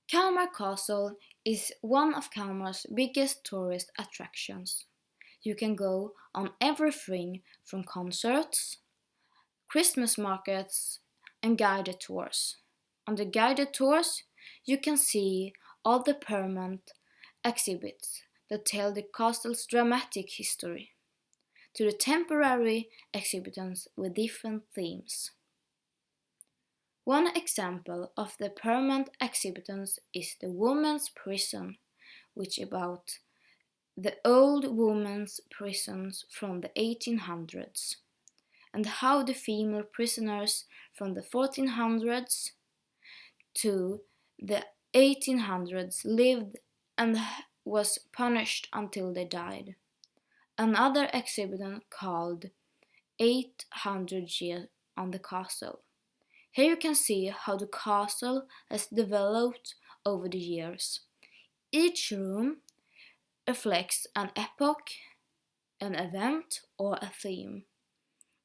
Kalmar Castle is one of Kalmar's biggest tourist attractions. You can go on everything from concerts, Christmas markets, and guided tours. On the guided tours, you can see all the permanent exhibits that tell the castle's dramatic history, to the temporary exhibits with different themes. One example of the permanent exhibits is the women's prison, which is about the old women's prisons from the 1800s and how the female prisoners from the 1400s to the 1800s lived and was punished until they died. Another exhibit called 800 Years on the Castle. Here you can see how the castle has developed over the years. Each room reflects an epoch, an event, or a theme.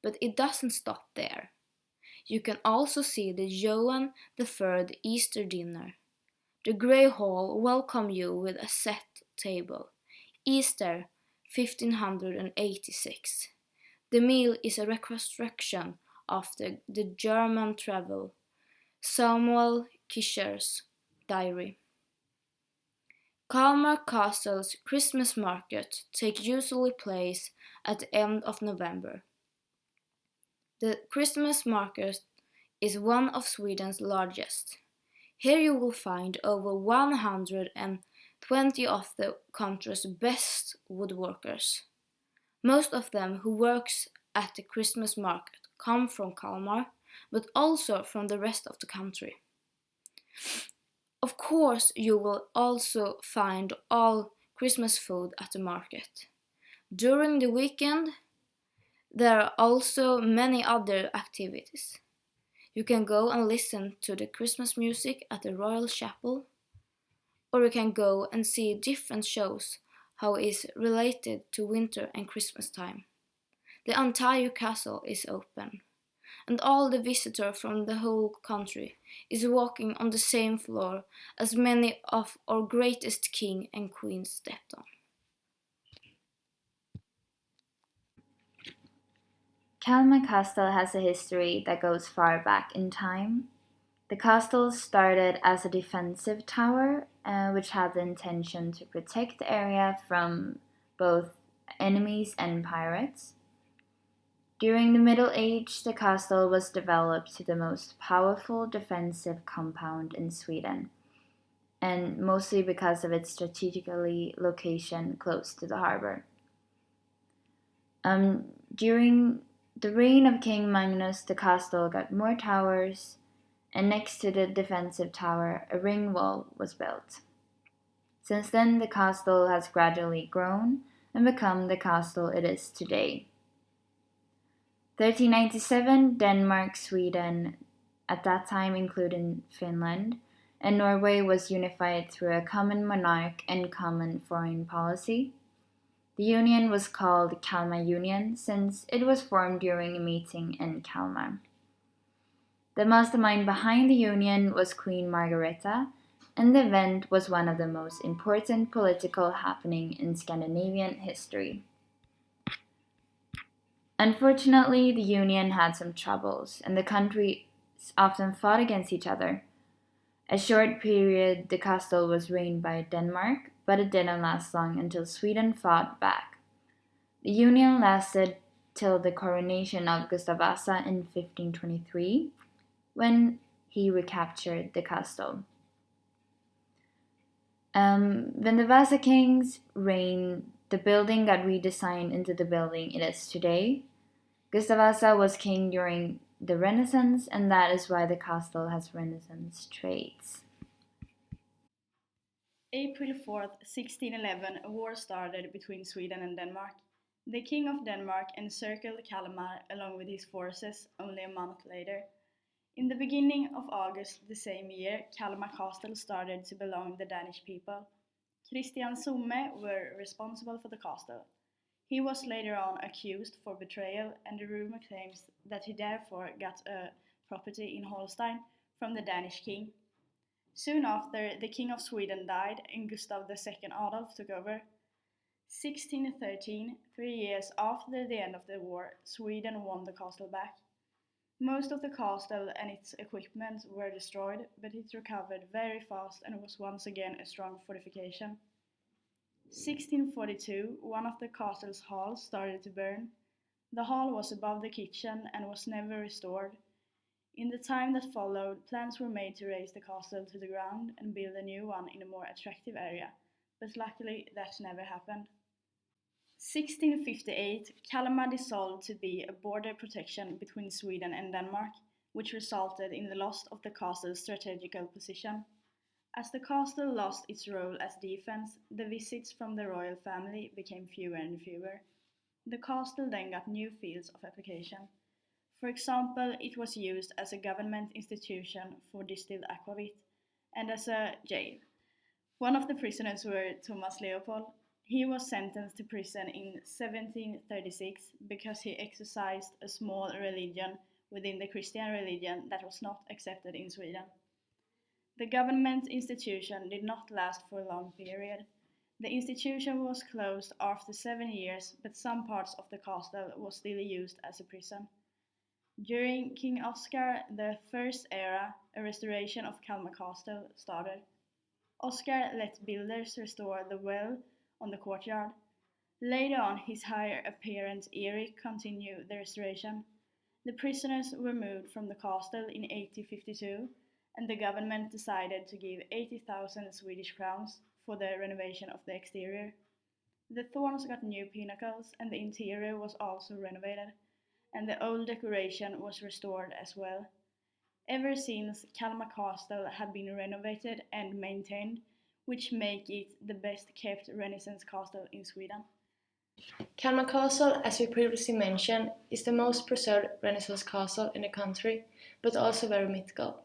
But it doesn't stop there. You can also see the Johan III Easter dinner. The Grey Hall welcomes you with a set table. Easter 1586. The meal is a reconstruction of the German travel, Samuel Kischer's diary. Kalmar Castle's Christmas market takes usually place at the end of November. The Christmas market is one of Sweden's largest. Here you will find over 120 of the country's best woodworkers. Most of them who works at the Christmas market come from Kalmar, but also from the rest of the country. Of course, you will also find all Christmas food at the market. During the weekend, there are also many other activities. You can go and listen to the Christmas music at the Royal Chapel, or you can go and see different shows how it is related to winter and Christmas time. The entire castle is open, and all the visitors from the whole country is walking on the same floor as many of our greatest king and queens stepped on. Kalmar Castle has a history that goes far back in time. The castle started as a defensive tower, which had the intention to protect the area from both enemies and pirates. During the Middle Age, the castle was developed to the most powerful defensive compound in Sweden, and mostly because of its strategically location close to the harbor. During the reign of King Magnus, the castle got more towers, and next to the defensive tower, a ring wall was built. Since then, the castle has gradually grown and become the castle it is today. 1397, Denmark, Sweden, at that time including Finland, and Norway was unified through a common monarch and common foreign policy. The union was called Kalmar Union since it was formed during a meeting in Kalmar. The mastermind behind the union was Queen Margareta, and the event was one of the most important political happenings in Scandinavian history. Unfortunately, the union had some troubles, and the countries often fought against each other. A short period, the castle was reigned by Denmark, but it didn't last long until Sweden fought back. The union lasted till the coronation of Gustav Vasa in 1523, when he recaptured the castle. When the Vasa kings reigned, the building got redesigned into the building it is today. Gustav Vasa was king during the Renaissance, and that is why the castle has Renaissance traits. April 4th, 1611, a war started between Sweden and Denmark. The King of Denmark encircled Kalmar along with his forces only a month later. In the beginning of August the same year, Kalmar Castle started to belong to the Danish people. Christian Somme were responsible for the castle. He was later on accused for betrayal, and the rumor claims that he therefore got a property in Holstein from the Danish king. Soon after, the King of Sweden died and Gustav II Adolf took over. 1613, 3 years after the end of the war, Sweden won the castle back. Most of the castle and its equipment were destroyed, but it recovered very fast and was once again a strong fortification. 1642, one of the castle's halls started to burn. The hall was above the kitchen and was never restored. In the time that followed, plans were made to raise the castle to the ground and build a new one in a more attractive area, but luckily that never happened. 1658, Kalmar dissolved to be a border protection between Sweden and Denmark, which resulted in the loss of the castle's strategical position. As the castle lost its role as defense, the visits from the royal family became fewer and fewer. The castle then got new fields of application. For example, it was used as a government institution for distilled aquavit and as a jail. One of the prisoners were Thomas Leopold. He was sentenced to prison in 1736 because he exercised a small religion within the Christian religion that was not accepted in Sweden. The government institution did not last for a long period. The institution was closed after 7 years, but some parts of the castle was still used as a prison. During King Oscar I's era, a restoration of Kalmar Castle started. Oscar let builders restore the well on the courtyard. Later on, his heir apparent Erik continued the restoration. The prisoners were moved from the castle in 1852, and the government decided to give 80,000 Swedish crowns for the renovation of the exterior. The thorns got new pinnacles, and the interior was also renovated, and the old decoration was restored as well. Ever since, Kalmar Castle have been renovated and maintained, which make it the best kept Renaissance castle in Sweden. Kalmar Castle, as we previously mentioned, is the most preserved Renaissance castle in the country, but also very mythical.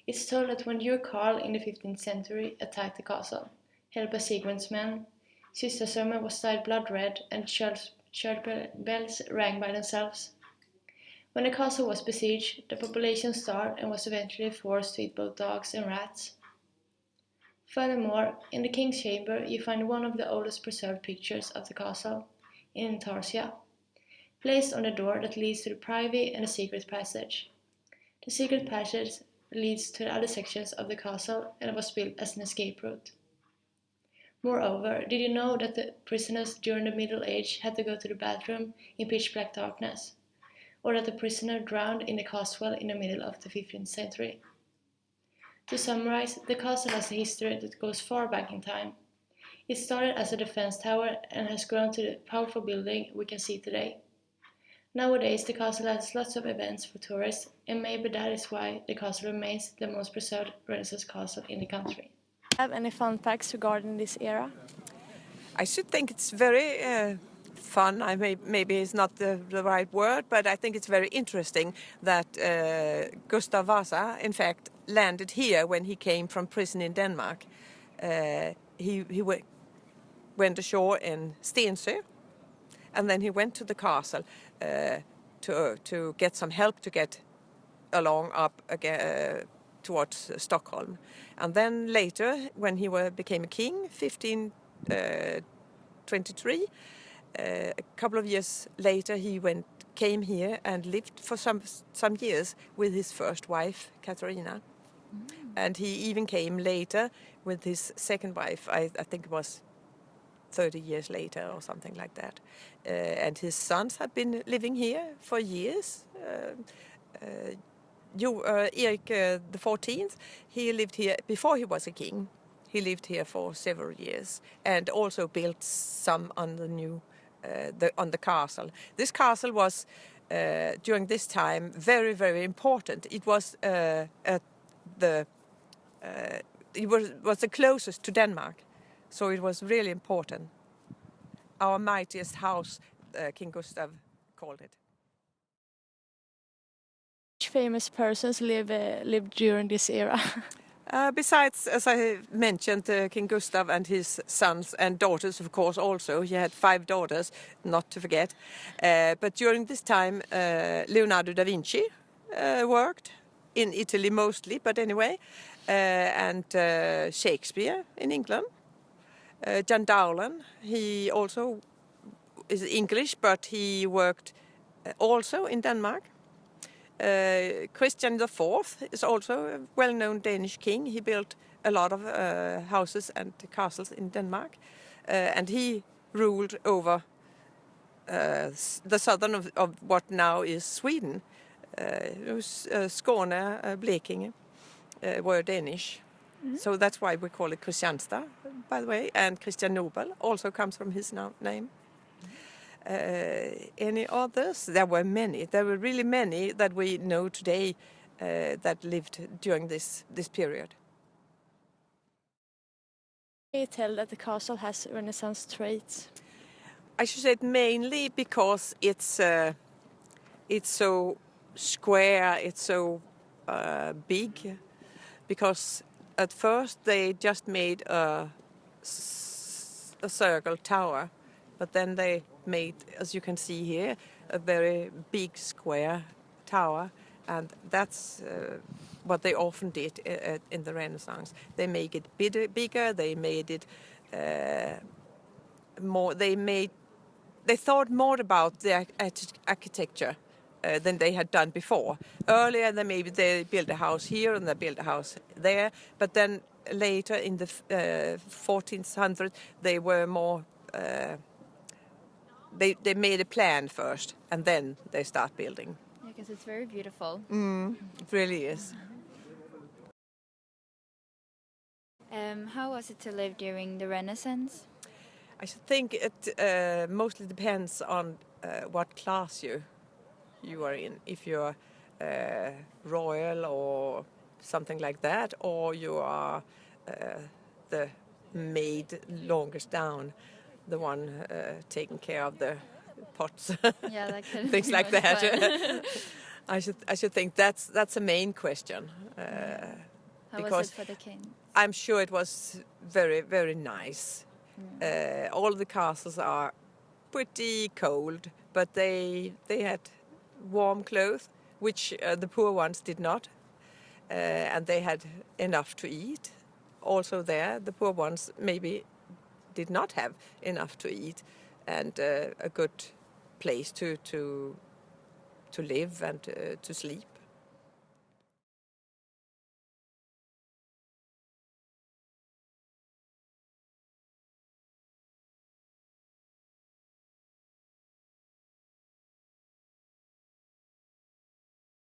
It's told that when Duke Karl in the 15th century attacked the castle, helped by Sigmund's men, Sister Summer was dyed blood red and church bells rang by themselves. When the castle was besieged, the population starved and was eventually forced to eat both dogs and rats. Furthermore, in the king's chamber you find one of the oldest preserved pictures of the castle, in intarsia, placed on the door that leads to the privy and the secret passage. The secret passage leads to the other sections of the castle and was built as an escape route. Moreover, did you know that the prisoners during the Middle Age had to go to the bathroom in pitch black darkness? Or that a prisoner drowned in the castle in the middle of the 15th century? To summarize, the castle has a history that goes far back in time. It started as a defense tower and has grown to the powerful building we can see today. Nowadays, the castle has lots of events for tourists, and maybe that is why the castle remains the most preserved Renaissance castle in the country. Have any fun facts regarding this era? I should think it's very fun. Maybe it's not the right word, but I think it's very interesting that Gustav Vasa, in fact, landed here when he came from prison in Denmark. He went ashore in Stensö, and then he went to the castle to get some help to get along up again, towards Stockholm. And then later, when he became a king, 1523, a couple of years later, he came here and lived for some years with his first wife, Katarina. And he even came later with his second wife. I think it was 30 years later or something like that. And his sons have been living here for years. Erik the 14th, he lived here before he was a king. He lived here for several years and also built some on the new on the castle. This castle was during this time very, very important. It was the closest to Denmark, so it was really important. Our mightiest house, King Gustav called it. Which famous persons lived during this era? Besides, as I mentioned, King Gustav and his sons and daughters, of course, also. He had 5 daughters, not to forget. But during this time, Leonardo da Vinci worked. in Italy mostly, but anyway, and Shakespeare in England. John Dowland, he also is English, but he worked also in Denmark. Christian IV is also a well-known Danish king. He built a lot of houses and castles in Denmark, and he ruled over the southern of what now is Sweden. Skåne, Blekinge were Danish. So that's why we call it Kristianstad, by the way. And Christian Nobel also comes from his name. Any others? There were many. There were really many that we know today that lived during this period. Can you tell that the castle has Renaissance traits? I should say it mainly because it's so square, it's so big. Because at first they just made a circle tower, but then they made, as you can see here, a very big square tower, and that's what they often did in the Renaissance. They make it bigger. They made it more. They thought more about the architecture than they had done before. Earlier, they built a house here and they built a house there, but then later in the 1400s, they were more. They made a plan first, and then they start building. Yeah, because it's very beautiful. It really is. How was it to live during the Renaissance? I should think it mostly depends on what class you are in. If you're royal or something like that, or you are the maid longest down, the one taking care of the pots, Yeah, that could things be like much that. fun. I should think that's a main question. How because was it for the king? I'm sure it was very, very nice. All the castles are pretty cold, but they had warm clothes, which the poor ones did not, and they had enough to eat. Also there, the poor ones maybe did not have enough to eat, and a good place to live and to sleep.